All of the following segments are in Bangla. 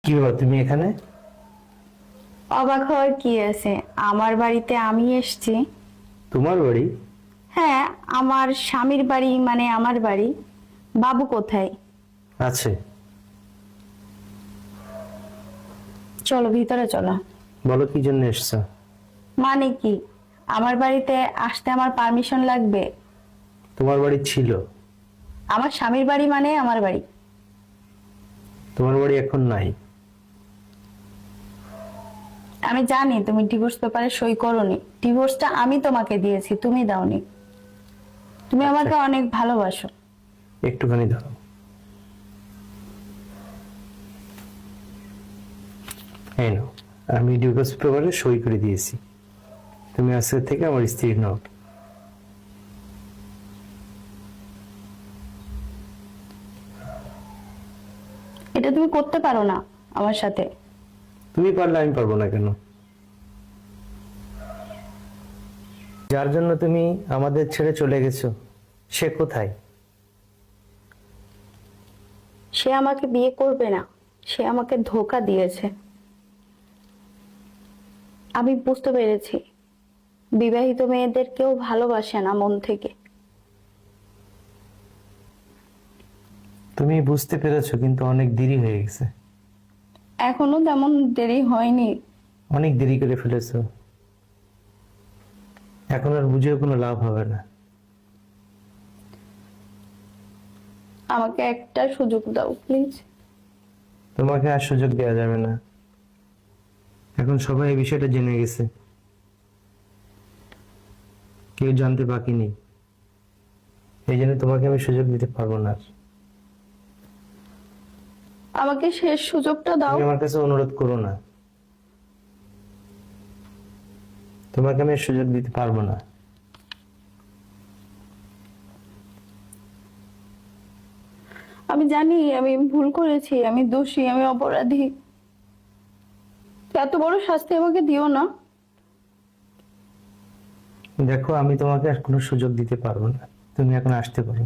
কি ব্যাপার, তুমি এখানে? অবাক হওয়ার কি আছে? আমার বাড়িতে আমি এসেছি। তোমার বাড়ি? হ্যাঁ, আমার স্বামীর বাড়ি, মানে আমার বাড়ি। বাবু কোথায়? আছে। চলো ভিতরে চলো। বলো কি জন্য এসছো? মানে কি, আমার বাড়িতে আসতে আমার পারমিশন লাগবে? তোমার বাড়ি ছিল। আমার স্বামীর বাড়ি মানে আমার বাড়ি। তোমার বাড়ি এখন নাই। আমি জানি তুমি ডিভোর্স পেপারে সই করোনি। ডিভোর্সটা আমি তোমাকে দিয়েছি, তুমি দাওনি। তুমি আচ্ছা। আমাকে অনেক ভালোবাসো। একটুখানি ধরো। এই নাও, আমি ডিভোর্স পেপারে সই করে দিয়েছি। তুমি আজকে থেকে আমার স্ত্রী নও। এটা তুমি করতে পারো না আমার সাথে। তুমি পারলে আমি পারবো না কেন? যার জন্য তুমি আমাদের ছেড়ে চলে গেছো, সে কোথায়? সে আমাকে বিয়ে করবে না, সে আমাকে ধোঁকা দিয়েছে। আমি বুঝতে পেরেছি বিবাহিত মেয়েদের কেউ ভালোবাসে না মন থেকে। তুমি বুঝতে পেরেছো, কিন্তু অনেক দেরি হয়ে গেছে। এখনো তেমন দেরি হয়নি। অনেক দেরি করে ফেলেছো। এখন আর বুঝেও কোনো লাভ হবে না। আমাকে একটা সুযোগ দাও প্লিজ। তোমাকে আর সুযোগ দেওয়া যাবে না। এখন সবাই এই বিষয়টা জেনে গেছে, কেউ জানতে বাকি নেই। এই জন্য তোমাকে আমি সুযোগ দিতে পারবো না আর। আমাকে শেষ সুযোগটা দাও। তুমি আমার কাছে অনুরোধ করো না। তোমাকে আমি আর সুযোগ দিতে পারবো না। আমি জানি আমি ভুল করেছি, আমি দোষী, আমি অপরাধী। এত বড় শাস্তি আমাকে দিও না। দেখো, আমি তোমাকে আর কোনো সুযোগ দিতে পারবো না। তুমি এখন আসতে পারো।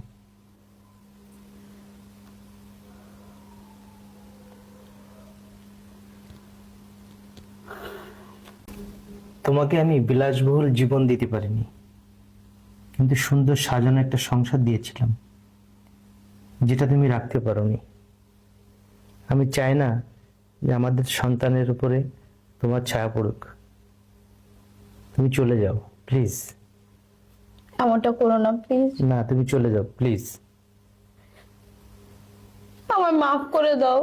তোমাকে আমি বিলাসবহুল জীবন দিতে পারিনি, কিন্তু সুন্দর সাজানো একটা সংসার দিয়েছিলাম, যেটা তুমি রাখতে পারোনি। আমি চাই না যে আমাদের সন্তানের উপরে তোমার ছায়া পড়ুক। তুমি চলে যাও প্লিজ। এমনটা করো না প্লিজ। না, তুমি চলে যাও প্লিজ। আমায় মাফ করে দাও।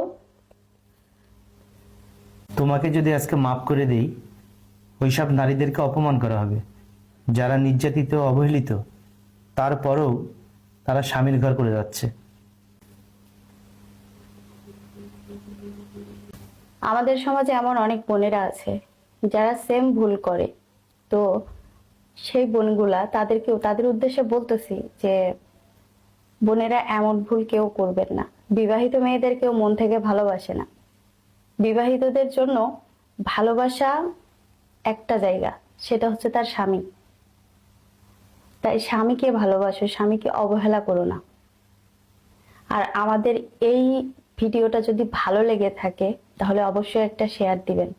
তোমাকে যদি আজকে মাফ করে দেই, ওইসব নারীদেরকে অপমান করা হবে যারা নির্যাতিত, অবহেলিত, তারপরেও তারা স্বামীর ঘর করে যাচ্ছে। আমাদের সমাজে এমন অনেক বোনেরা আছে যারা সেম ভুল করে। তো সেই বোনগুলা তাদেরকেও, তাদের উদ্দেশ্যে বলতেছি যে বোনেরা এমন ভুল কেউ করবেন না। বিবাহিত মেয়েদের কেউ মন থেকে ভালোবাসে না। বিবাহিতদের জন্য ভালোবাসা একটা জায়গা, সেটা হচ্ছে তার স্বামী। তাই স্বামীকে ভালোবাসো, স্বামীকে অবহেলা করো না। আর আমাদের এই ভিডিওটা যদি ভালো লেগে থাকে তাহলে অবশ্যই একটা শেয়ার দিবেন।